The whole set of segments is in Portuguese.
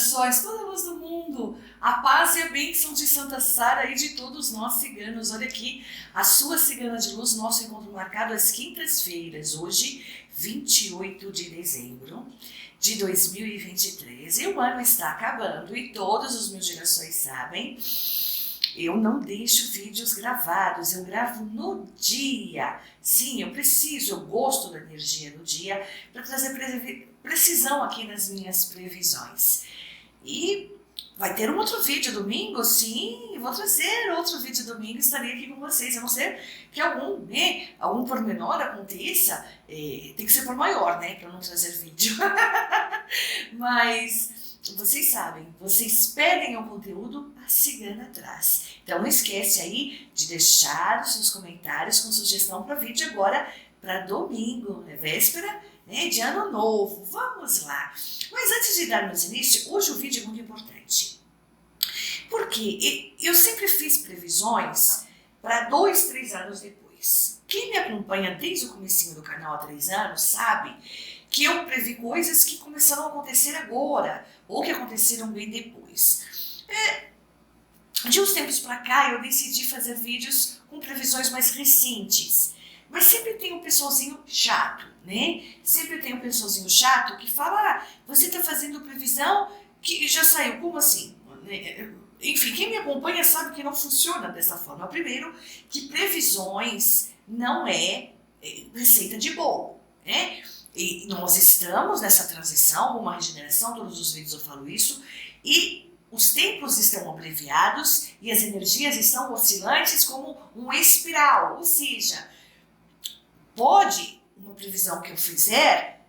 girassóis, toda a luz do mundo, a paz e a bênção de Santa Sara e de todos nós ciganos. Olha aqui, a sua cigana de luz, nosso encontro marcado às quintas-feiras, hoje, 28 de dezembro de 2023. E o ano está acabando e todos os meus girassóis sabem, eu não deixo vídeos gravados, eu gravo no dia. Sim, eu gosto da energia do dia para trazer precisão aqui nas minhas previsões. E vai ter um outro vídeo domingo? Sim, vou trazer outro vídeo domingo, estarei aqui com vocês. A não ser que algum pormenor aconteça, tem que ser por maior, para não trazer vídeo. Mas vocês sabem, vocês pedem o conteúdo, a cigana traz. Então não esquece aí de deixar os seus comentários com sugestão para vídeo agora para domingo, véspera de ano novo. Vamos lá! Mas antes de darmos início, hoje o vídeo é muito importante. Porque eu sempre fiz previsões para 2, 3 anos depois. Quem me acompanha desde o comecinho do canal há 3 anos sabe que eu previ coisas que começaram a acontecer agora, ou que aconteceram bem depois. De uns tempos para cá eu decidi fazer vídeos com previsões mais recentes. Mas sempre tem um pessoalzinho chato, Sempre tem um pessoalzinho chato que fala, você está fazendo previsão que já saiu, como assim? Enfim, quem me acompanha sabe que não funciona dessa forma. Primeiro, que previsões não é receita de bolo, E nós estamos nessa transição, uma regeneração, todos os vídeos eu falo isso, e os tempos estão abreviados e as energias estão oscilantes como um espiral, ou seja, pode uma previsão que eu fizer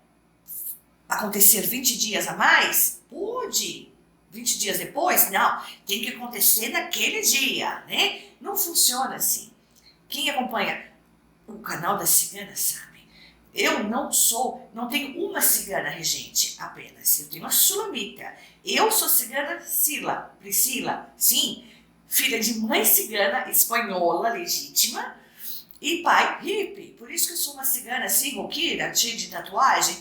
acontecer 20 dias a mais? Pode. 20 dias depois? Não, tem que acontecer naquele dia, Não funciona assim. Quem acompanha o canal da cigana sabe. Eu não tenho uma cigana regente apenas, eu tenho a Sulamita. Eu sou cigana Priscila, sim, filha de mãe cigana espanhola legítima e pai hippie. Por isso que eu sou uma cigana assim, roqueira, cheia de tatuagem.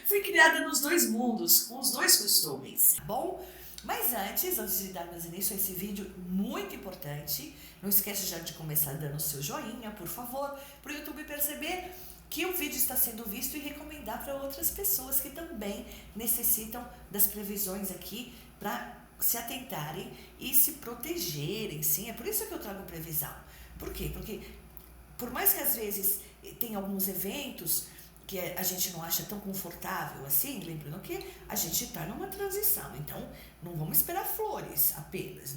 Fui criada nos dois mundos, com os dois costumes, tá bom? Mas antes de darmos início a esse vídeo muito importante, não esquece já de começar dando o seu joinha, por favor, para o YouTube perceber que o vídeo está sendo visto e recomendar para outras pessoas que também necessitam das previsões aqui para se atentarem e se protegerem, sim. É por isso que eu trago previsão. Por quê? Porque por mais que às vezes tenha alguns eventos que a gente não acha tão confortável assim, lembrando que a gente está numa transição, então não vamos esperar flores apenas,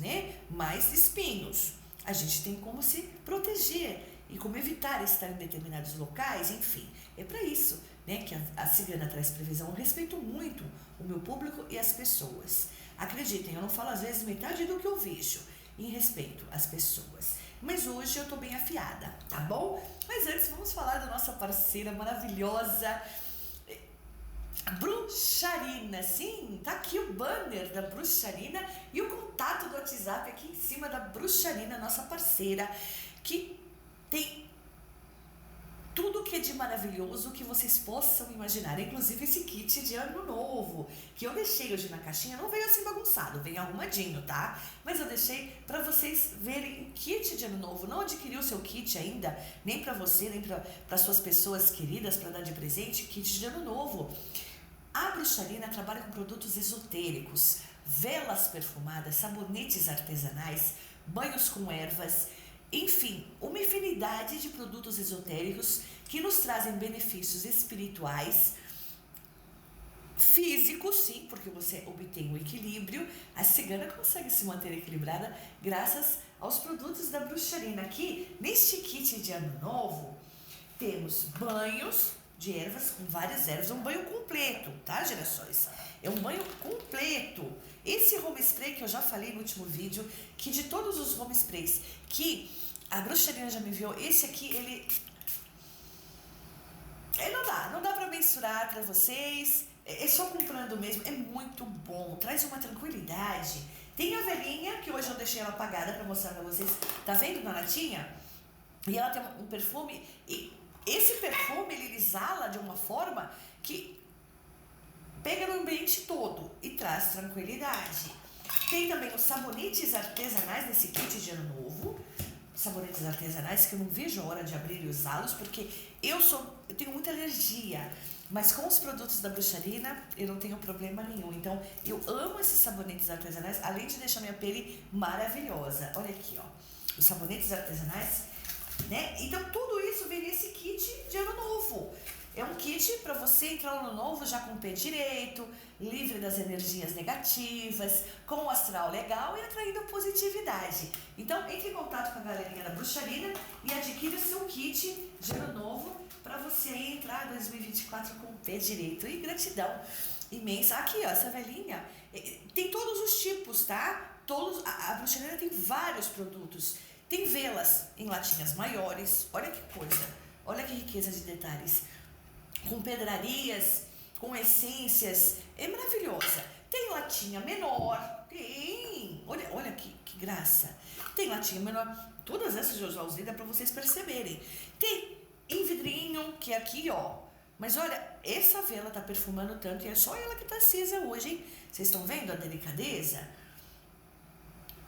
mas espinhos. A gente tem como se proteger e como evitar estar em determinados locais, enfim. É para isso que a cigana traz previsão. Eu respeito muito o meu público e as pessoas. Acreditem, eu não falo às vezes metade do que eu vejo em respeito às pessoas. Mas hoje eu tô bem afiada, tá bom? Mas antes vamos falar da nossa parceira maravilhosa, Bruxarina. Sim, tá aqui o banner da Bruxarina e o contato do WhatsApp aqui em cima da Bruxarina, nossa parceira, que tem tudo que é de maravilhoso que vocês possam imaginar, inclusive esse kit de ano novo, que eu deixei hoje na caixinha, não veio assim bagunçado, veio arrumadinho, tá? Mas eu deixei para vocês verem o kit de ano novo. Não adquiriu o seu kit ainda, nem para você, nem para suas pessoas queridas, para dar de presente, kit de ano novo. A Bruxarina trabalha com produtos esotéricos, velas perfumadas, sabonetes artesanais, banhos com ervas, enfim, uma infinidade de produtos esotéricos que nos trazem benefícios espirituais, físicos, sim, porque você obtém o equilíbrio. A cigana consegue se manter equilibrada graças aos produtos da Bruxarina. Aqui, neste kit de ano novo, temos banhos de ervas com várias ervas, um banho completo, tá, girassóis? É um banho completo. Esse home spray que eu já falei no último vídeo, que de todos os home sprays que a Bruxarina já me enviou, esse aqui, ele não dá pra mensurar pra vocês, é só comprando mesmo, é muito bom, traz uma tranquilidade. Tem a velhinha, que hoje eu deixei ela apagada pra mostrar pra vocês, tá vendo na latinha? E ela tem um perfume, e esse perfume ele exala de uma forma que pega no ambiente todo e traz tranquilidade. Tem também os sabonetes artesanais nesse kit de ano novo. Sabonetes artesanais que eu não vejo a hora de abrir e usá-los, porque eu tenho muita alergia, mas com os produtos da Bruxarina eu não tenho problema nenhum. Então eu amo esses sabonetes artesanais, além de deixar minha pele maravilhosa. Olha aqui, ó, os sabonetes artesanais, né? Então tudo isso vem nesse kit de ano novo. É um kit para você entrar no ano novo já com o pé direito, livre das energias negativas, com o astral legal e atraindo positividade. Então entre em contato com a galerinha da Bruxarina e adquira o seu kit de ano novo para você entrar em 2024 com o pé direito. E gratidão imensa. Aqui, ó, essa velhinha tem todos os tipos, tá? A Bruxarina tem vários produtos. Tem velas em latinhas maiores. Olha que coisa. Olha que riqueza de detalhes. Com pedrarias, com essências, é maravilhosa. Tem latinha menor, tem, olha que graça. Tem latinha menor, todas essas eu já usei, dá pra vocês perceberem. Tem em vidrinho, que é aqui, ó. Mas olha, essa vela tá perfumando tanto e é só ela que tá acesa hoje, hein? Vocês estão vendo a delicadeza?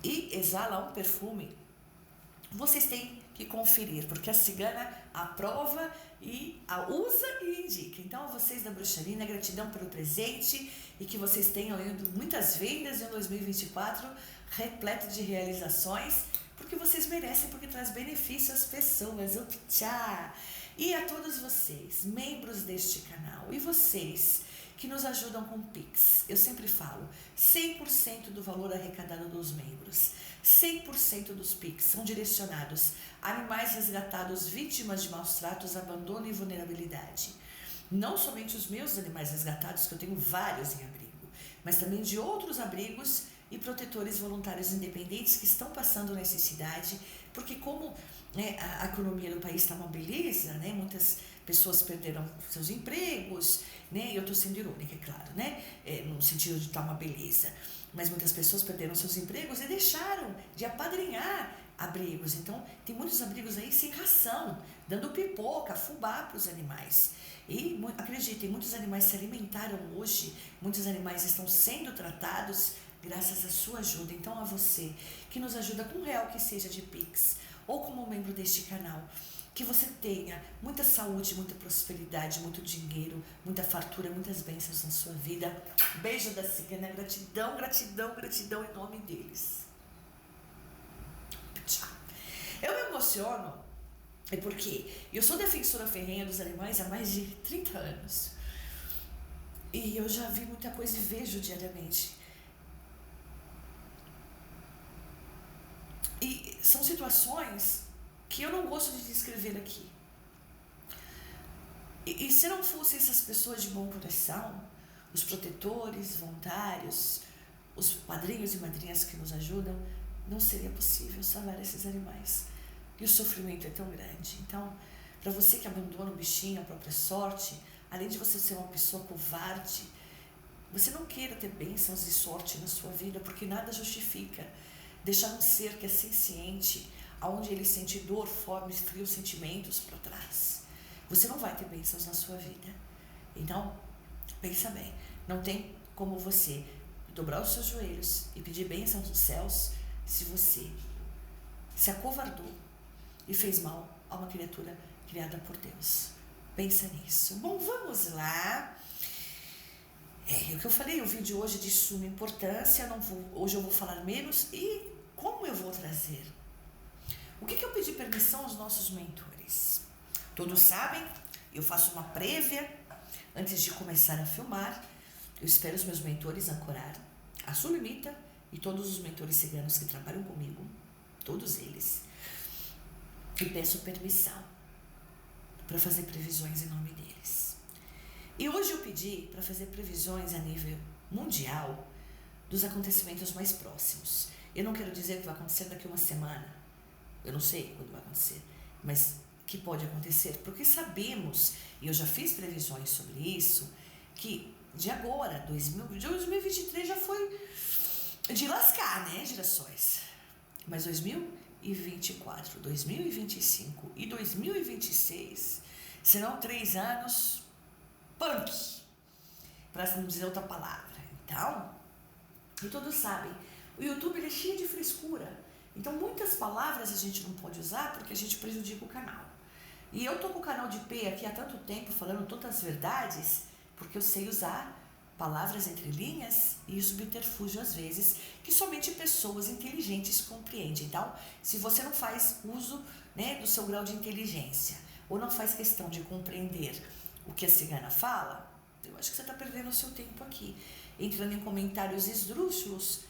E exala um perfume. Vocês têm que conferir, porque a cigana aprova e a usa e indica. Então, a vocês da Bruxarina, gratidão pelo presente e que vocês tenham muitas vendas em 2024 repleto de realizações, porque vocês merecem, porque traz benefício às pessoas. Tchau! E a todos vocês, membros deste canal, e vocês que nos ajudam com Pix. Eu sempre falo, 100% do valor arrecadado dos membros, 100% dos Pix são direcionados a animais resgatados vítimas de maus tratos, abandono e vulnerabilidade. Não somente os meus animais resgatados, que eu tenho vários em abrigo, mas também de outros abrigos e protetores voluntários independentes que estão passando necessidade, porque como a economia do país está uma beleza, né? Muitas pessoas perderam seus empregos, né? Eu estou sendo irônica, é claro, né? No sentido de estar uma beleza. Mas muitas pessoas perderam seus empregos e deixaram de apadrinhar abrigos. Então, tem muitos abrigos aí sem ração, dando pipoca, fubá para os animais. E acreditem, muitos animais se alimentaram hoje, muitos animais estão sendo tratados graças à sua ajuda. Então, a você que nos ajuda com R$1 que seja de Pix, ou como membro deste canal, que você tenha muita saúde, muita prosperidade, muito dinheiro, muita fartura, muitas bênçãos na sua vida. Beijo da cigana, gratidão, gratidão, gratidão em nome deles. Tchau. Eu me emociono, porque eu sou defensora ferrenha dos animais há mais de 30 anos. E eu já vi muita coisa e vejo diariamente. E são situações que eu não gosto de descrever aqui. E se não fossem essas pessoas de bom coração, os protetores, voluntários, os padrinhos e madrinhas que nos ajudam, não seria possível salvar esses animais. E o sofrimento é tão grande. Então, para você que abandona o bichinho à própria sorte, além de você ser uma pessoa covarde, você não queira ter bênçãos e sorte na sua vida, porque nada justifica deixar um ser que é senciente, aonde ele sente dor, fome, frio, sentimentos para trás. Você não vai ter bênçãos na sua vida. Então, pensa bem, não tem como você dobrar os seus joelhos e pedir bênçãos dos céus se você se acovardou e fez mal a uma criatura criada por Deus. Pensa nisso. Bom, vamos lá. O que eu falei, o vídeo hoje é de suma importância, hoje eu vou falar menos. E como eu vou trazer? O que eu pedi permissão aos nossos mentores? Todos sabem, eu faço uma prévia antes de começar a filmar. Eu espero os meus mentores ancorar a Sulimita e todos os mentores ciganos que trabalham comigo, todos eles. E peço permissão para fazer previsões em nome deles. E hoje eu pedi para fazer previsões a nível mundial dos acontecimentos mais próximos. Eu não quero dizer que vai acontecer daqui a uma semana. Eu não sei quando vai acontecer, mas que pode acontecer, porque sabemos, e eu já fiz previsões sobre isso, que de agora, 2023 já foi de lascar, né, gerações? Mas 2024, 2025 e 2026 serão 3 anos punk. para não dizer outra palavra. Então, e todos sabem, o YouTube ele é cheio de frescura. Então muitas palavras a gente não pode usar porque a gente prejudica o canal. E eu tô com o canal de P aqui há tanto tempo falando todas as verdades, porque eu sei usar palavras entre linhas e subterfúgio às vezes, que somente pessoas inteligentes compreendem. Então, se você não faz uso, né, do seu grau de inteligência, ou não faz questão de compreender o que a cigana fala, eu acho que você está perdendo o seu tempo aqui, entrando em comentários esdrúxulos,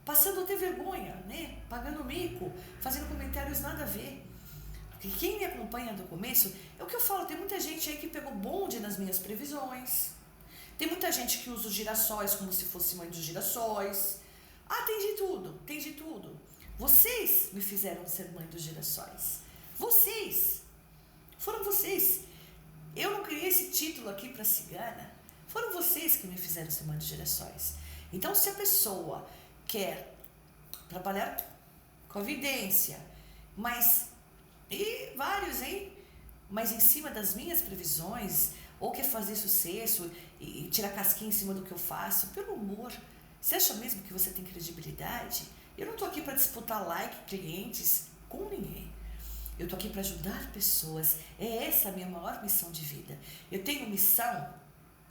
passando a ter vergonha, né, pagando mico, fazendo comentários nada a ver. Porque quem me acompanha do começo, é o que eu falo, tem muita gente aí que pegou bonde nas minhas previsões, tem muita gente que usa os girassóis como se fosse mãe dos girassóis. Ah, tem de tudo, tem de tudo. Vocês me fizeram ser mãe dos girassóis. Vocês. Foram vocês. Eu não criei esse título aqui para cigana. Foram vocês que me fizeram ser mãe dos girassóis. Então, se a pessoa quer trabalhar com a vidência, mas... E vários, hein? Mas em cima das minhas previsões, ou quer fazer sucesso e tirar casquinha em cima do que eu faço, pelo amor, você acha mesmo que você tem credibilidade? Eu não tô aqui para disputar like, clientes com ninguém. Eu tô aqui para ajudar pessoas. É essa a minha maior missão de vida. Eu tenho missão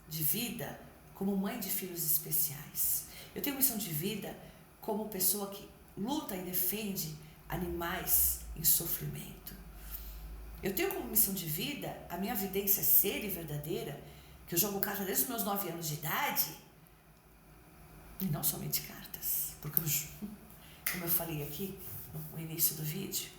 de vida como mãe de filhos especiais. Eu tenho missão de vida como pessoa que luta e defende animais em sofrimento. Eu tenho como missão de vida a minha vidência séria e verdadeira, que eu jogo cartas desde os meus 9 anos de idade, e não somente cartas, porque como eu falei aqui no início do vídeo,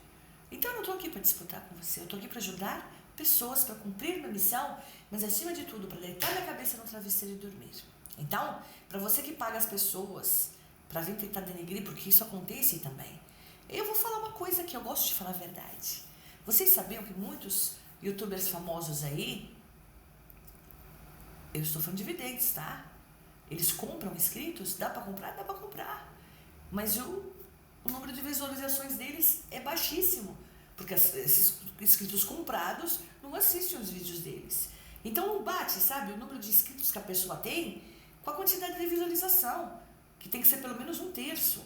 então eu não estou aqui para disputar com você, eu estou aqui para ajudar pessoas, para cumprir minha missão, mas acima de tudo, para deitar minha cabeça no travesseiro e dormir. Então, para você que paga as pessoas para vir tentar denegrir, porque isso acontece também, eu vou falar uma coisa que eu gosto de falar a verdade. Vocês sabiam que muitos youtubers famosos aí, eu estou falando de videntes, tá? Eles compram inscritos, dá para comprar? Dá para comprar. Mas o número de visualizações deles é baixíssimo, porque esses inscritos comprados não assistem os vídeos deles. Então não bate, sabe, o número de inscritos que a pessoa tem com a quantidade de visualização, que tem que ser pelo menos 1/3.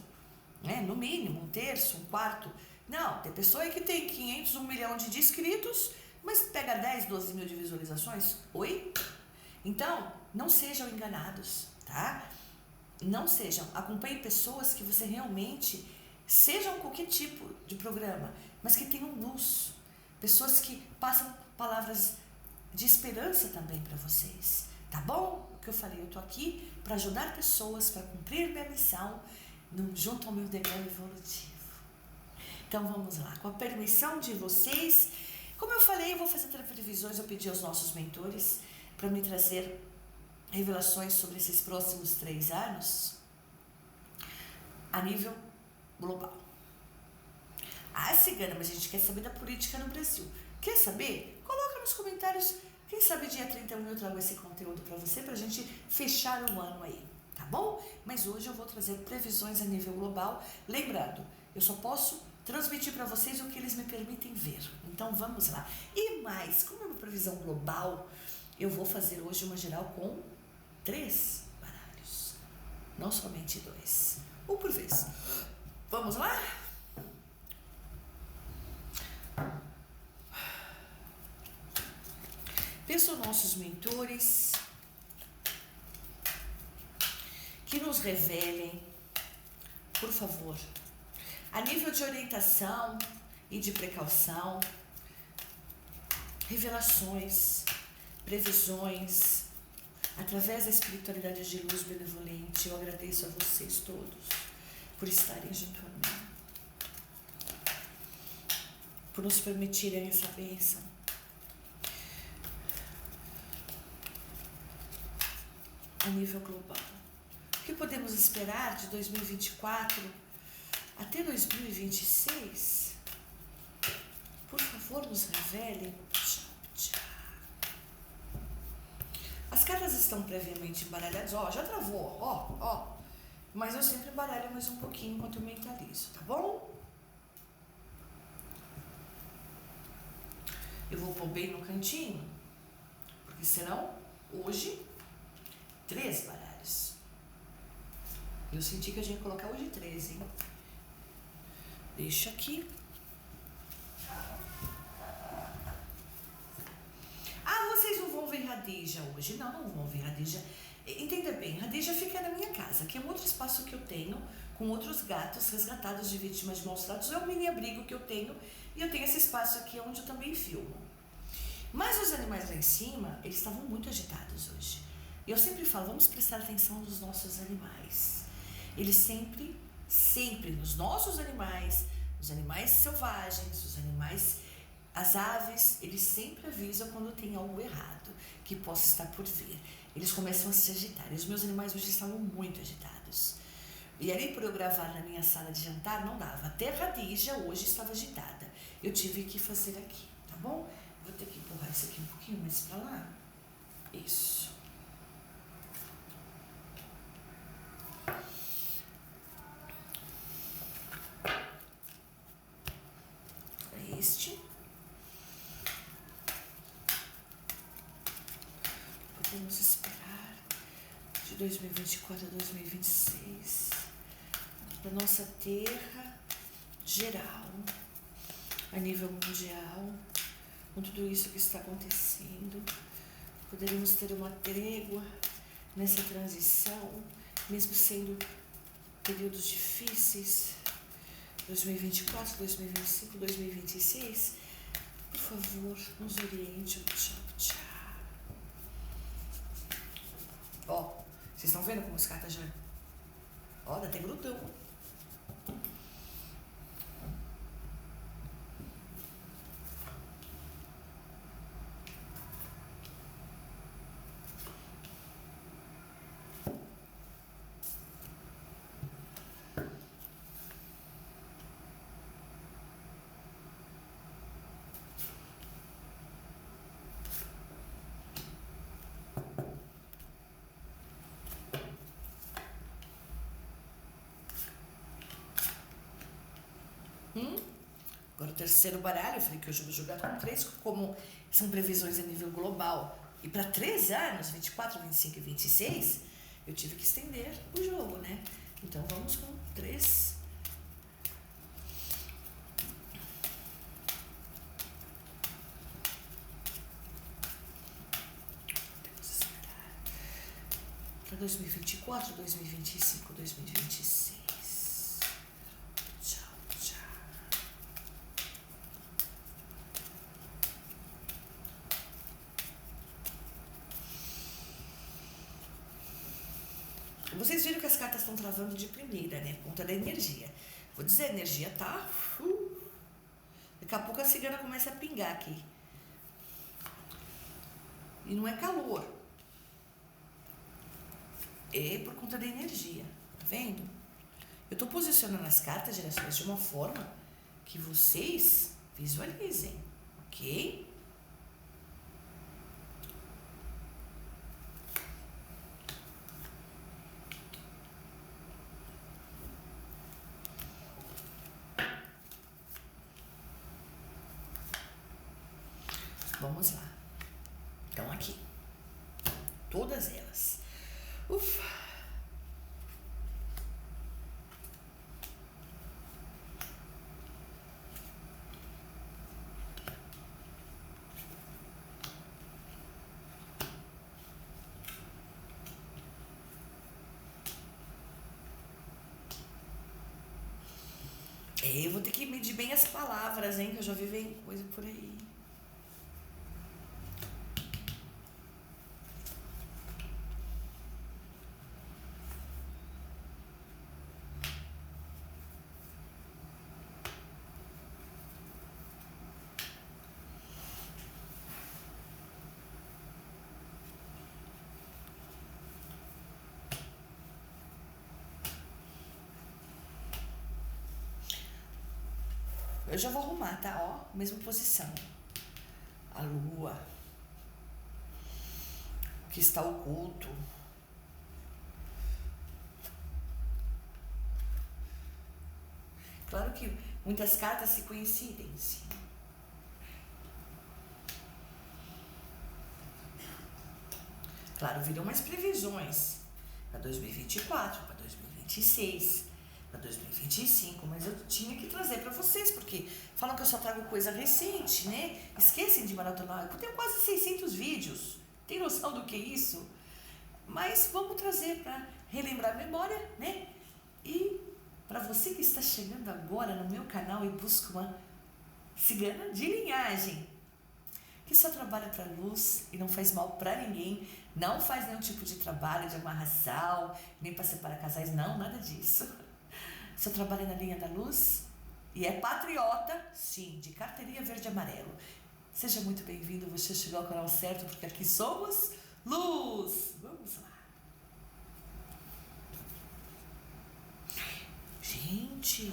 Né? No mínimo, 1/3, 1/4. Não, tem pessoa aí que tem 500, 1 milhão de inscritos, mas pega 10, 12 mil de visualizações. Oi? Então, não sejam enganados, tá? Não sejam. Acompanhe pessoas que você realmente, sejam qualquer tipo de programa, mas que tenham luz. Pessoas que passam palavras de esperança também para vocês. Tá bom? O que eu falei, eu tô aqui para ajudar pessoas, para cumprir minha missão, junto ao meu degrau evolutivo. Então vamos lá, com a permissão de vocês, como eu falei, eu vou fazer previsões, eu pedi aos nossos mentores para me trazer revelações sobre esses próximos 3 anos a nível global. Ah, cigana, mas a gente quer saber da política no Brasil. Quer saber? Coloca nos comentários, quem sabe dia 31 eu trago esse conteúdo para você, pra gente fechar o ano aí. Tá bom? Mas hoje eu vou trazer previsões a nível global. Lembrando, eu só posso transmitir para vocês o que eles me permitem ver. Então vamos lá. E mais, como é uma previsão global, eu vou fazer hoje uma geral com 3 baralhos. Não somente 2. Um por vez. Vamos lá? Peço aos nossos mentores que nos revelem, por favor, a nível de orientação e de precaução, revelações, previsões, através da espiritualidade de luz benevolente. Eu agradeço a vocês todos por estarem junto a mim, por nos permitirem essa bênção. A nível global. O que podemos esperar de 2024 até 2026? Por favor, nos revelem. As cartas estão previamente embaralhadas. Ó, já travou, ó. Mas eu sempre embaralho mais um pouquinho enquanto eu mentalizo, tá bom? Eu vou pôr bem no cantinho, porque senão, hoje, 3 baralhos. Eu senti que a gente ia colocar hoje 3, hein? Deixa aqui. Vocês não vão ver Radija hoje? Não vão ver Radija. Entenda bem, Radija fica na minha casa, que é um outro espaço que eu tenho, com outros gatos resgatados de vítimas de maus tratos. É um mini abrigo que eu tenho, e eu tenho esse espaço aqui onde eu também filmo. Mas os animais lá em cima, eles estavam muito agitados hoje. E eu sempre falo, vamos prestar atenção nos nossos animais. Eles sempre, nos nossos animais, os animais selvagens, os animais, as aves, eles sempre avisam quando tem algo errado, que possa estar por vir. Eles começam a se agitar. E os meus animais hoje estavam muito agitados. E ali, por eu gravar na minha sala de jantar, não dava. Até a Radija hoje estava agitada. Eu tive que fazer aqui, tá bom? Vou ter que empurrar isso aqui um pouquinho mais pra lá. Isso. Este. Podemos esperar de 2024 a 2026 da nossa terra geral, a nível mundial, com tudo isso que está acontecendo. Poderíamos ter uma trégua nessa transição, mesmo sendo períodos difíceis, 2024, 2025, 2026. Por favor, nos oriente. Tchau. Ó, vocês estão vendo como as cartas já... Ó, dá até grudão. Agora o terceiro baralho, eu falei que hoje eu vou jogar com 3, como são previsões a nível global. E para 3 anos, 24, 25 e 26, eu tive que estender o jogo, né? Então vamos com 3. Temos esperar para 2024, 2025, 2026. Vocês viram que as cartas estão travando de primeira, né? Por conta da energia. Vou dizer, a energia tá... Daqui a pouco a cigana começa a pingar aqui. E não é calor. É por conta da energia. Tá vendo? Eu tô posicionando as cartas, gerações, de uma forma que vocês visualizem, ok? Vamos lá. Então aqui. Todas elas. Ufa. Eu vou ter que medir bem as palavras, hein? Que eu já vi bem coisa por aí. Eu já vou arrumar, tá? Ó, mesma posição. A lua, que está oculto. Claro que muitas cartas se coincidem, sim. Claro, viram mais previsões para 2024, para 2026, para 2025, mas eu tinha que trazer para vocês, porque falam que eu só trago coisa recente, né? Esquecem de maratonar, eu tenho quase 600 vídeos, tem noção do que é isso? Mas vamos trazer para relembrar a memória, né? E para você que está chegando agora no meu canal e busca uma cigana de linhagem, que só trabalha para luz e não faz mal para ninguém, não faz nenhum tipo de trabalho de amarração, nem para separar casais, não, nada disso. Só trabalha na linha da luz e é patriota, sim, de carteirinha verde e amarelo. Seja muito bem-vindo, você chegou ao canal certo, porque aqui somos luz. Vamos lá. Gente,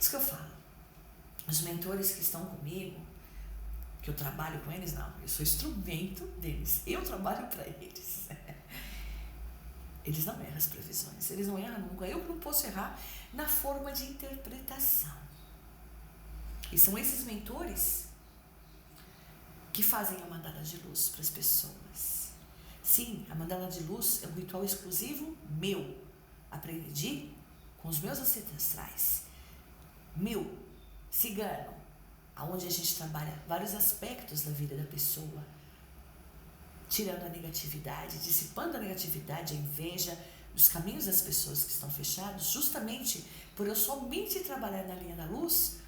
isso que eu falo. Os mentores que estão comigo, que eu trabalho com eles, não, eu sou instrumento deles, eu trabalho para eles. Eles não erram as previsões, eles não erram nunca. Eu não posso errar na forma de interpretação. E são esses mentores que fazem a mandala de luz para as pessoas. Sim, a mandala de luz é um ritual exclusivo meu. Aprendi com os meus ancestrais. Meu, cigano, aonde a gente trabalha vários aspectos da vida da pessoa, tirando a negatividade, dissipando a negatividade, a inveja, os caminhos das pessoas que estão fechados, justamente por eu somente trabalhar na linha da luz,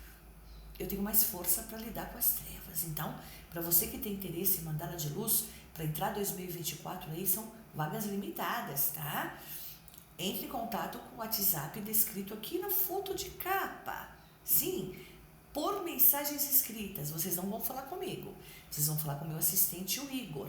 eu tenho mais força para lidar com as trevas. Então, para você que tem interesse em mandala de luz, para entrar 2024 aí são vagas limitadas, tá? Entre em contato com o WhatsApp descrito aqui na foto de capa. Sim, por mensagens escritas, vocês não vão falar comigo, vocês vão falar com o meu assistente, o Igor.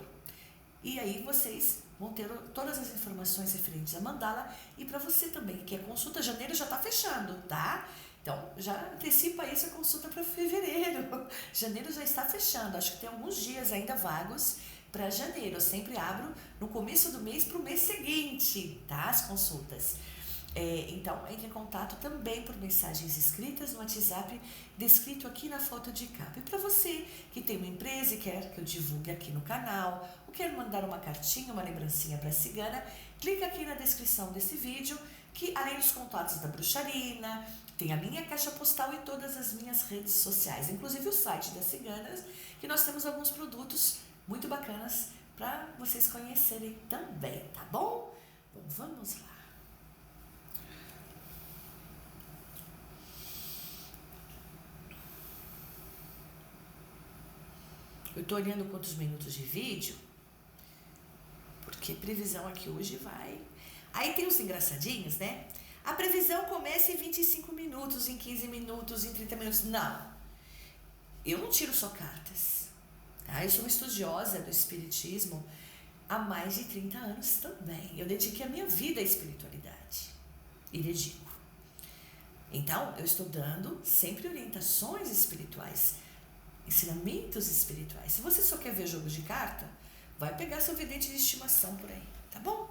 E aí vocês vão ter todas as informações referentes à mandala. E para você também, que a consulta janeiro já está fechando, tá? Então, já antecipa isso, a consulta para fevereiro. Janeiro já está fechando, acho que tem alguns dias ainda vagos para janeiro. Eu sempre abro no começo do mês para o mês seguinte, tá? As consultas. Então, entre em contato também por mensagens escritas no WhatsApp, descrito aqui na foto de capa. E para você que tem uma empresa e quer que eu divulgue aqui no canal, ou quer mandar uma cartinha, uma lembrancinha para a cigana, clica aqui na descrição desse vídeo, que além dos contatos da Bruxarina, tem a minha caixa postal e todas as minhas redes sociais, inclusive o site das ciganas, que nós temos alguns produtos muito bacanas para vocês conhecerem também, tá bom? Bom, vamos lá. Eu tô olhando quantos minutos de vídeo, porque previsão aqui hoje vai. Aí tem os engraçadinhos, né? A previsão começa em 25 minutos, em 15 minutos, em 30 minutos. Não. Eu não tiro só cartas. Tá? Eu sou uma estudiosa do espiritismo há mais de 30 anos também. Eu dediquei a minha vida à espiritualidade. E dedico. Então, eu estou dando sempre orientações espirituais, ensinamentos espirituais. Se você só quer ver jogo de carta, vai pegar seu vidente de estimação por aí, tá bom?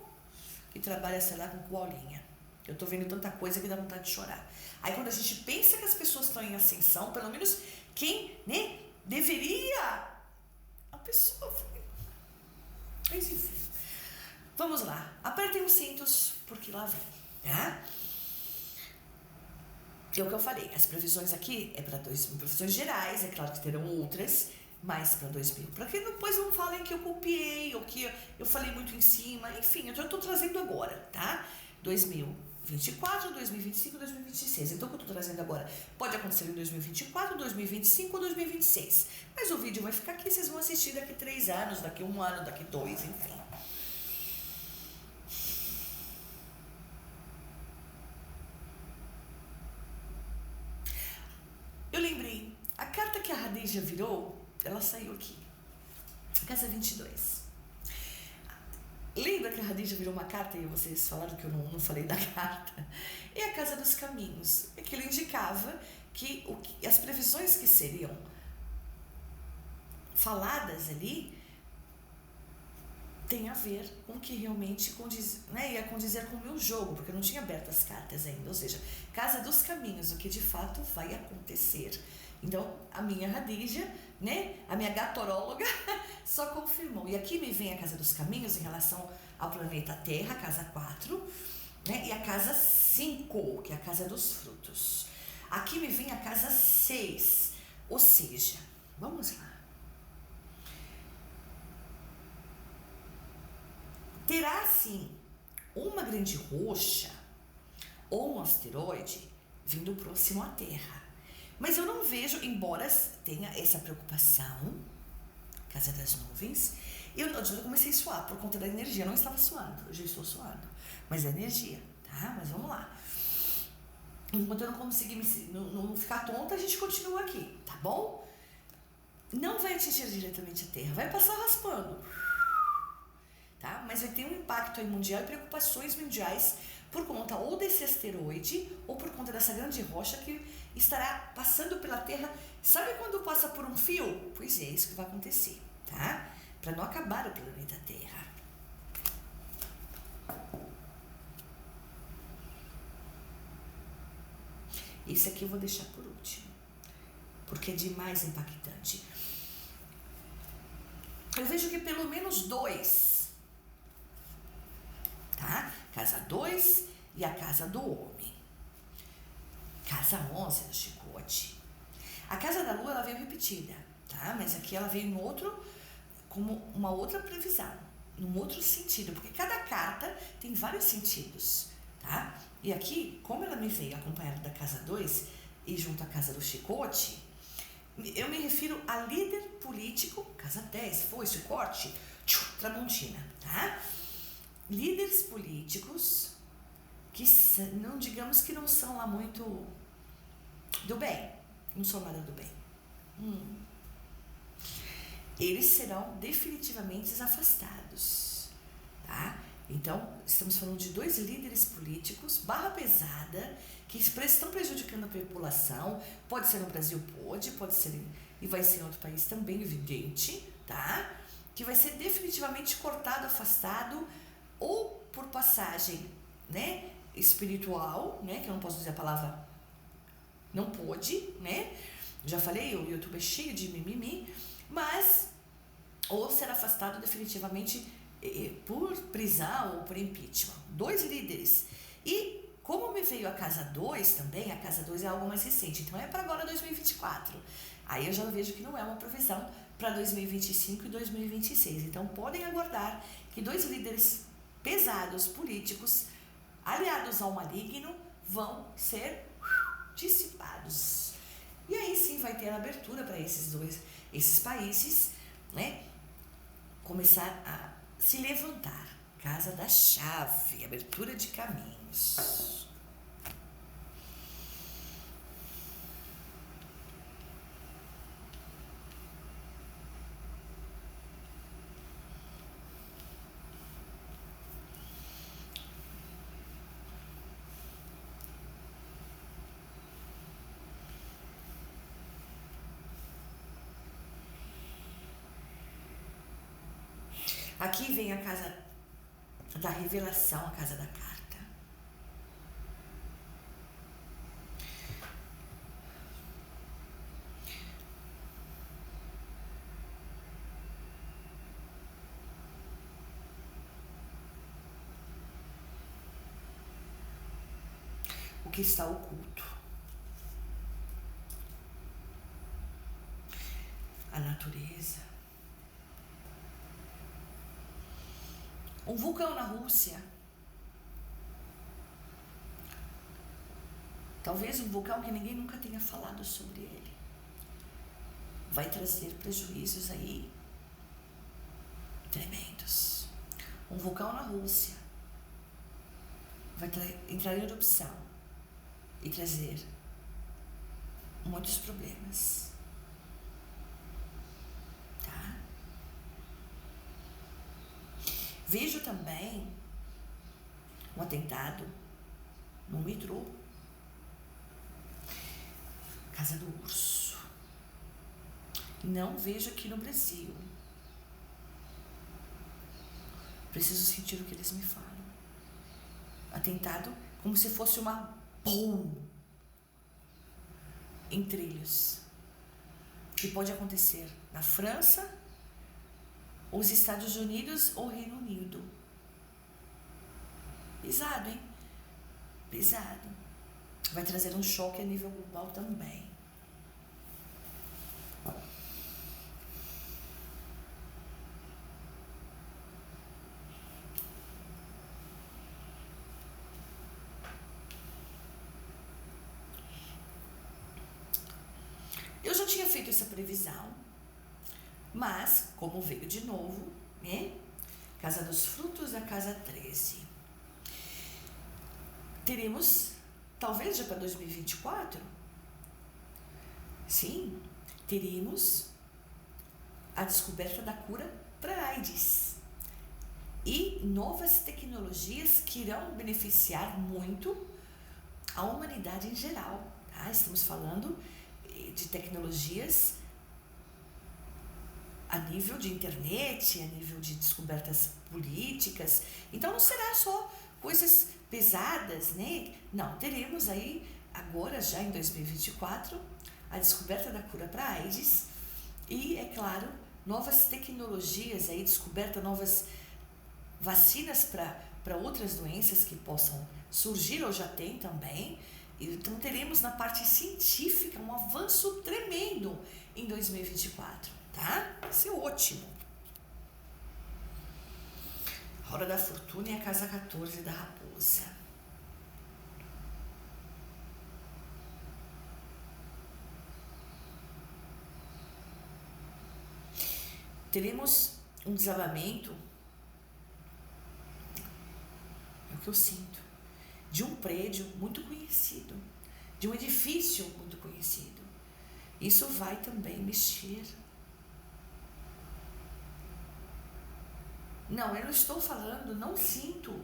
Que trabalha, sei lá, com coaulinha. Eu tô vendo tanta coisa que dá vontade de chorar. Aí quando a gente pensa que as pessoas estão em ascensão, pelo menos quem, né, deveria, a pessoa foi. Mas enfim. Vamos lá. Apertem os cintos, porque lá vem, tá? É o que eu falei, as previsões aqui é para previsões gerais, é claro que terão outras, mas para 2000. Para que depois não falem que eu copiei, ou que eu falei muito em cima, enfim, eu já estou trazendo agora, tá? 2024, 2025, 2026. Então, o que eu estou trazendo agora pode acontecer em 2024, 2025 ou 2026. Mas o vídeo vai ficar aqui, vocês vão assistir daqui 3 anos, daqui 1 ano, daqui 2, enfim. Eu lembrei, a carta que a Radija virou, ela saiu aqui, casa 22. Lembra que a Radija virou uma carta e vocês falaram que eu não falei da carta? É a casa dos caminhos, é que ele indicava que as previsões que seriam faladas ali tem a ver com o que realmente condiz, né, ia condizer com o meu jogo, porque eu não tinha aberto as cartas ainda, ou seja, casa dos caminhos, o que de fato vai acontecer Então, a minha Radija, né, a minha gatoróloga, só confirmou. E aqui me vem a casa dos caminhos em relação ao planeta Terra, casa 4, né, e a casa 5, que é a casa dos frutos. Aqui me vem a casa 6, ou seja, vamos lá. Terá, sim, uma grande rocha ou um asteroide vindo próximo à Terra. Mas eu não vejo, embora tenha essa preocupação, casa das nuvens, eu comecei a suar por conta da energia. Eu não estava suando, eu já estou suando, mas é energia, tá? Mas vamos lá. Enquanto eu não conseguir não ficar tonta, a gente continua aqui, tá bom? Não vai atingir diretamente a Terra, vai passar raspando, tá? Mas vai ter um impacto aí mundial e preocupações mundiais por conta ou desse asteroide ou por conta dessa grande rocha que estará passando pela Terra. Sabe quando passa por um fio? Pois é, isso que vai acontecer, tá? Para não acabar o planeta Terra. Esse aqui eu vou deixar por último, porque é demais impactante. Eu vejo que pelo menos 2, tá? Casa 2 e a casa do homem. Casa 11 do chicote. A casa da lua, ela veio repetida, tá? Mas aqui ela veio como uma outra previsão, num outro sentido, porque cada carta tem vários sentidos, tá? E aqui, como ela me veio acompanhada da casa 2 e junto à casa do chicote, eu me refiro a líder político, casa 10, foice, corte, tramontina, tá? Líderes políticos que não, digamos que não são lá muito do bem, não são nada do bem. Eles serão definitivamente afastados, tá? Então, estamos falando de 2 líderes políticos, barra pesada, que estão prejudicando a população. Pode ser no Brasil, pode ser, e vai ser em outro país também, evidente, tá? Que vai ser definitivamente cortado, afastado, ou por passagem, né, espiritual, né, que eu não posso dizer a palavra não pode, né? Já falei, o YouTube é cheio de mimimi, mas ou ser afastado definitivamente por prisão ou por impeachment. 2 líderes. E como me veio a casa 2 também, a casa 2 é algo mais recente, então é para agora 2024. Aí eu já vejo que não é uma previsão para 2025 e 2026. Então podem aguardar que 2 líderes pesados, políticos, aliados ao maligno, vão ser dissipados. E aí sim vai ter abertura para esses países, né, começar a se levantar. Casa da chave, abertura de caminhos. Aqui vem a casa da revelação, a casa da carta. O que está oculto. A natureza. Um vulcão na Rússia. Talvez um vulcão que ninguém nunca tenha falado sobre ele. Vai trazer prejuízos aí tremendos. Um vulcão na Rússia vai entrar em erupção e trazer muitos problemas. Tá? Vejo também um atentado no metrô, Casa do Urso. Não vejo aqui no Brasil. Preciso sentir o que eles me falam. Atentado como se fosse uma bomba em trilhos. que pode acontecer na França, os Estados Unidos ou Reino Unido. Pesado, hein? Pesado. Vai trazer um choque a nível global também. Eu já tinha feito essa previsão, mas, como veio de novo, né? Casa dos Frutos, a casa 13. Teremos, talvez já para 2024, sim, teremos a descoberta da cura para a AIDS e novas tecnologias que irão beneficiar muito a humanidade em geral. Tá? Estamos falando de tecnologias a nível de internet, a nível de descobertas políticas. Então não será só coisas pesadas, né? Não, teremos aí agora já em 2024 a descoberta da cura para a AIDS e, é claro, novas tecnologias aí, descoberta novas vacinas para outras doenças que possam surgir ou já tem também. Então teremos na parte científica um avanço tremendo em 2024, tá? Vai ser ótimo. Roda da Fortuna e a casa 14 da Raposa. Teremos um desabamento, é o que eu sinto, de um prédio muito conhecido, de um edifício muito conhecido. Isso vai também mexer. Não, eu não estou falando, não sinto.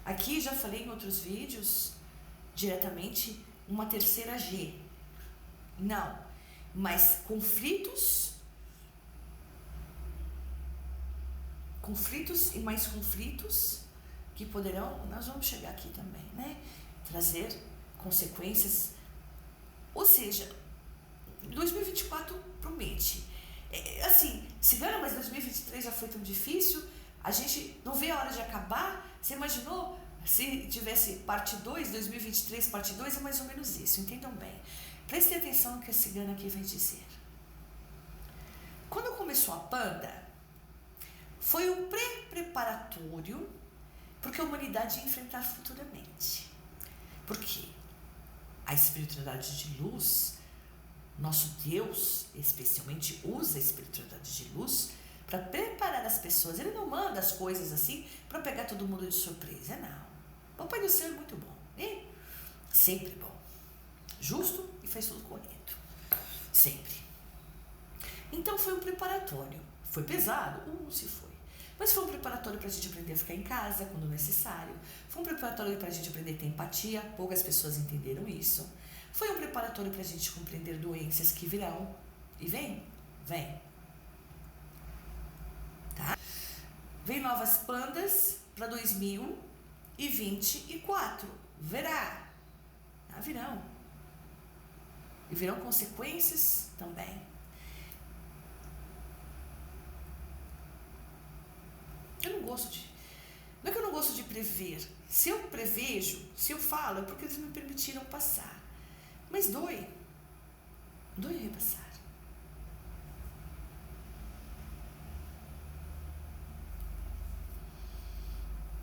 Aqui já falei em outros vídeos, diretamente, uma terceira G. Não, mas conflitos e mais conflitos que poderão, nós vamos chegar aqui também, né? Trazer consequências. Ou seja, 2024 promete. Assim, Cigana, mas 2023 já foi tão difícil, a gente não vê a hora de acabar. Você imaginou se tivesse parte 2, 2023 parte 2? É mais ou menos isso, entendam bem. Prestem atenção no que a Cigana aqui vai dizer. Quando começou a Panda, foi um pré-preparatório porque a humanidade ia enfrentar futuramente. Porque a espiritualidade de luz, nosso Deus especialmente usa a espiritualidade de luz para preparar as pessoas. Ele não manda as coisas assim para pegar todo mundo de surpresa, não. O Papai do Céu é muito bom, né? Sempre bom. Justo e faz tudo correto. Sempre. Então foi um preparatório. Foi pesado? Se foi. Mas foi um preparatório para a gente aprender a ficar em casa quando necessário. Foi um preparatório para a gente aprender a ter empatia. Poucas pessoas entenderam isso. Foi um preparatório para a gente compreender doenças que virão. E vem. Tá? Vem novas pandas para 2024. Verá. Virão. E virão consequências também. Não é que eu não gosto de prever. Se eu prevejo, se eu falo, é porque eles me permitiram passar. Mas dói repassar.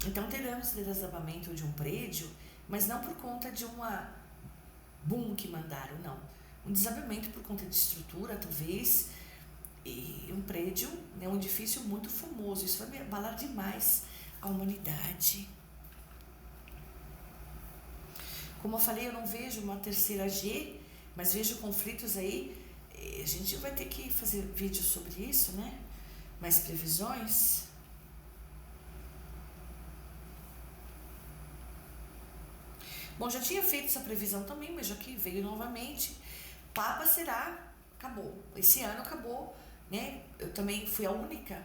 Então teremos desabamento de um prédio, mas não por conta de uma boom que mandaram, não. Um desabamento por conta de estrutura, talvez, e um prédio, né, um edifício muito famoso. Isso vai abalar demais a humanidade. Como eu falei, eu não vejo uma terceira G, mas vejo conflitos aí. A gente vai ter que fazer vídeo sobre isso, né? Mais previsões. Bom, já tinha feito essa previsão também, mas já que veio novamente. Papa será, acabou. Esse ano acabou, né? Eu também fui a única,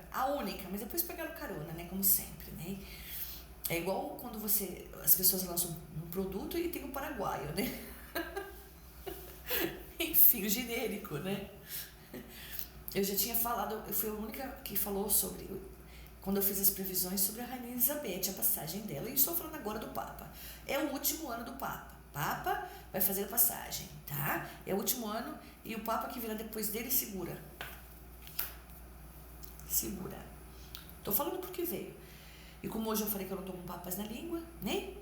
mas depois pegaram carona, né? Como sempre, né? É igual quando as pessoas lançam um produto e tem um paraguaio, né? Enfim. enfim, o genérico, né? Eu já tinha falado, eu fui a única que falou sobre, quando eu fiz as previsões sobre a Rainha Elizabeth, a passagem dela, e estou falando agora do Papa. É o último ano do Papa. Papa vai fazer a passagem, tá? É o último ano e o Papa que virá depois dele segura. Segura. Tô falando porque veio. E como hoje eu falei que eu não tô com papas na língua, né?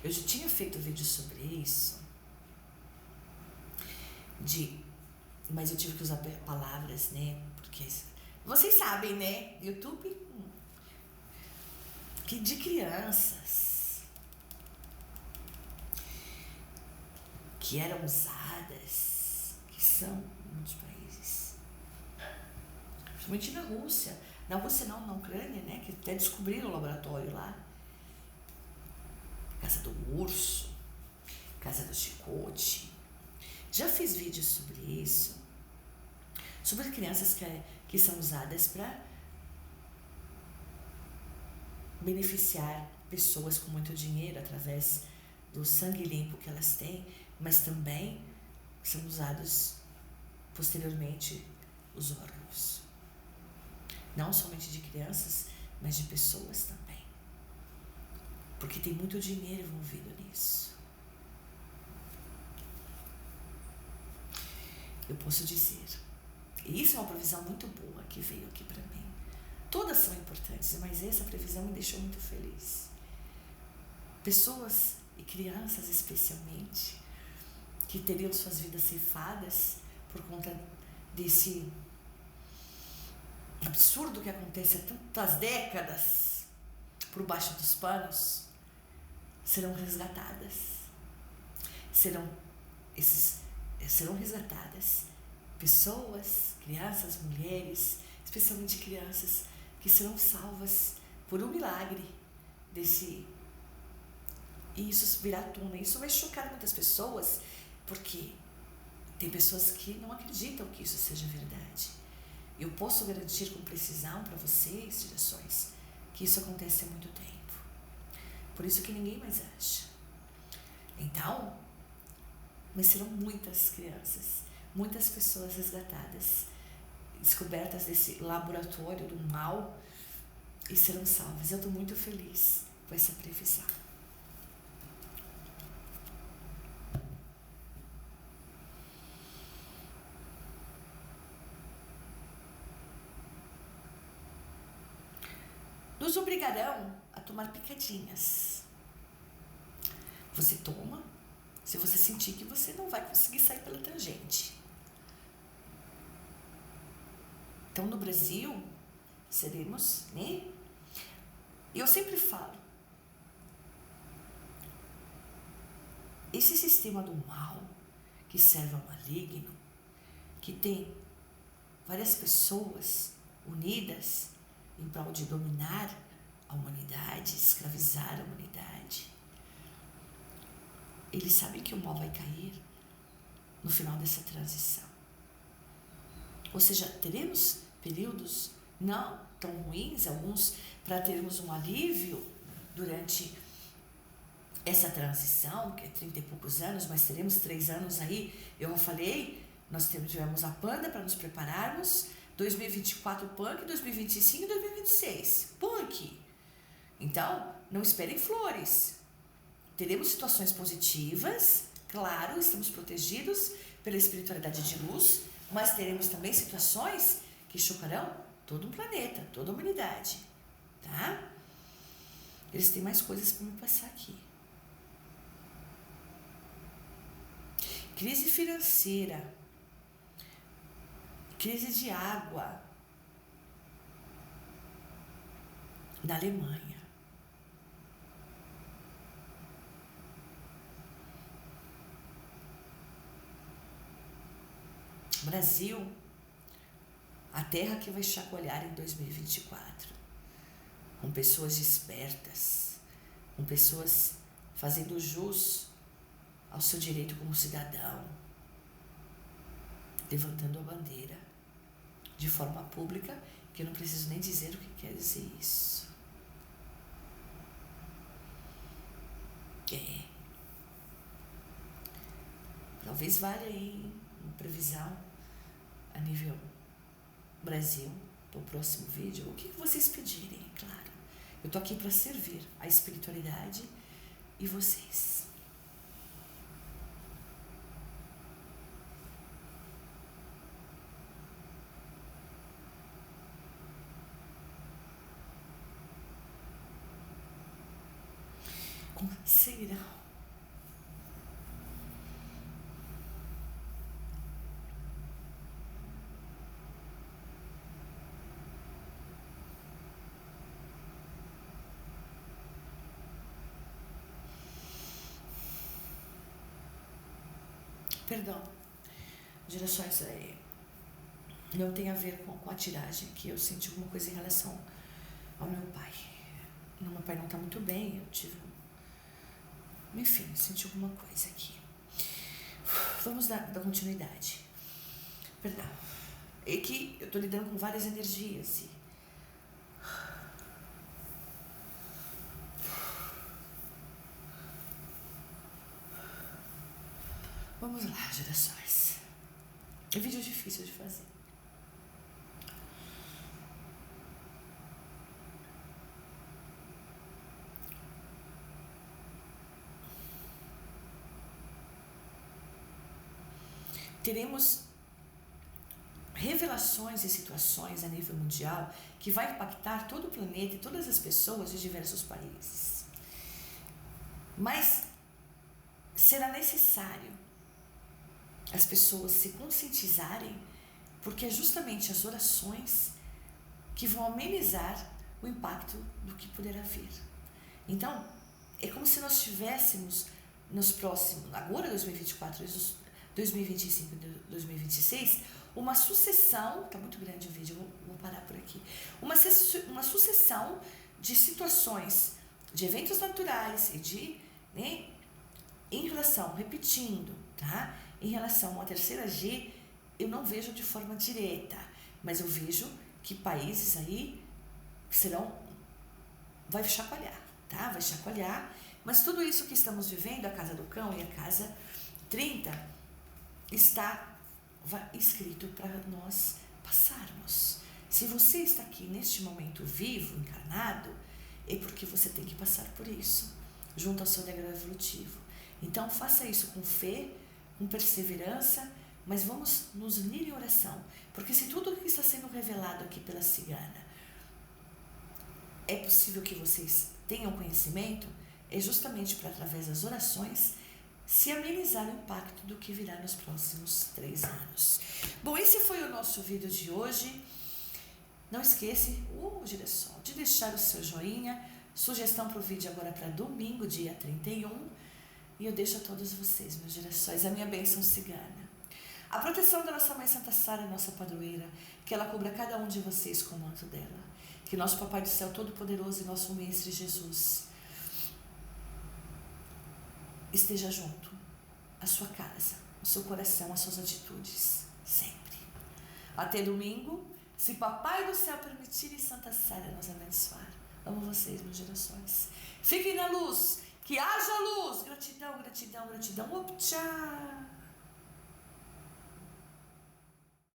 Eu já tinha feito vídeo sobre isso, mas eu tive que usar palavras, né? Porque vocês sabem, né? YouTube, que de crianças que eram usadas, que são em muitos países, principalmente na Rússia. Na Rússia não, na Ucrânia, né? Que até descobriram o laboratório lá. Casa do Urso, Casa do Chicote. Já fiz vídeos sobre isso, sobre crianças que são usadas para beneficiar pessoas com muito dinheiro através do sangue limpo que elas têm, mas também são usados posteriormente os órgãos. Não somente de crianças, mas de pessoas também. Porque tem muito dinheiro envolvido nisso. Eu posso dizer, e isso é uma previsão muito boa que veio aqui para mim. Todas são importantes, mas essa previsão me deixou muito feliz. Pessoas e crianças especialmente, que teriam suas vidas ceifadas por conta desse absurdo que acontece há tantas décadas por baixo dos panos, serão resgatadas. Serão resgatadas pessoas, crianças, mulheres, especialmente crianças, que serão salvas por um milagre desse. E isso virá à tona. Isso vai chocar muitas pessoas, porque tem pessoas que não acreditam que isso seja verdade. Eu posso garantir com precisão para vocês, direções, que isso acontece há muito tempo. Por isso que ninguém mais acha. Então, mas serão muitas crianças, muitas pessoas resgatadas, descobertas desse laboratório do mal e serão salvas. Eu estou muito feliz com essa previsão. Nos obrigarão a tomar picadinhas. Você toma, se você sentir que você não vai conseguir sair pela tangente. Então, no Brasil, seremos, né? Eu sempre falo, esse sistema do mal, que serve ao maligno, que tem várias pessoas unidas em prol de dominar a humanidade, escravizar a humanidade. Eles sabem que o mal vai cair no final dessa transição. Ou seja, teremos períodos não tão ruins, alguns, para termos um alívio durante essa transição, que é 30 e poucos anos, mas teremos 3 anos aí. Eu já falei, nós tivemos a Panda para nos prepararmos, 2024 Punk, 2025 e 2026 Punk. Então, não esperem flores. Teremos situações positivas, claro, estamos protegidos pela espiritualidade de luz, mas teremos também situações que chocarão todo um planeta, toda a humanidade, tá? Eles têm mais coisas para me passar aqui. Crise financeira, crise de água na Alemanha. Brasil, a terra que vai chacoalhar em 2024, com pessoas espertas, com pessoas fazendo jus ao seu direito como cidadão, levantando a bandeira de forma pública, que eu não preciso nem dizer o que quer dizer isso. talvez valha aí uma previsão a nível Brasil, para o próximo vídeo, o que vocês pedirem, claro. Eu tô aqui para servir a espiritualidade e vocês. Conseguirão. Perdão, gerações aí não tem a ver com a tiragem, que eu senti alguma coisa em relação ao meu pai. Meu pai não está muito bem, eu tive, enfim, senti alguma coisa aqui. Vamos dar continuidade. Perdão, é que eu estou lidando com várias energias e vamos lá, gerações. É vídeo difícil de fazer. Teremos revelações e situações a nível mundial que vai impactar todo o planeta e todas as pessoas de diversos países. Mas será necessário as pessoas se conscientizarem, porque é justamente as orações que vão amenizar o impacto do que poderá vir. Então, é como se nós tivéssemos nos próximos, agora 2024, 2025 e 2026, uma sucessão, está muito grande o vídeo, vou parar por aqui, uma sucessão de situações, de eventos naturais e de, né, em relação, repetindo, tá? Em relação à terceira G, eu não vejo de forma direta, mas eu vejo que países aí vai chacoalhar, tá? Vai chacoalhar, mas tudo isso que estamos vivendo, a Casa do Cão e a Casa 30, está escrito para nós passarmos. Se você está aqui neste momento vivo, encarnado, é porque você tem que passar por isso, junto ao seu degrau evolutivo. Então faça isso com fé, com perseverança, mas vamos nos unir em oração, porque se tudo o que está sendo revelado aqui pela cigana é possível que vocês tenham conhecimento, é justamente para, através das orações, se amenizar o impacto do que virá nos próximos 3 anos. Bom, esse foi o nosso vídeo de hoje. Não esqueça, girassol, de deixar o seu joinha. Sugestão para o vídeo agora para domingo, dia 31. E eu deixo a todos vocês, meus girassóis, a minha bênção cigana. A proteção da nossa Mãe Santa Sara, nossa padroeira, que ela cubra cada um de vocês com o manto dela. Que nosso Papai do Céu Todo-Poderoso e nosso Mestre Jesus esteja junto à sua casa, ao seu coração, às suas atitudes, sempre. Até domingo, se Papai do Céu permitir e Santa Sara nos abençoar. Amo vocês, meus gerações. Fiquem na luz, que haja luz. Gratidão, gratidão, gratidão. Tchau.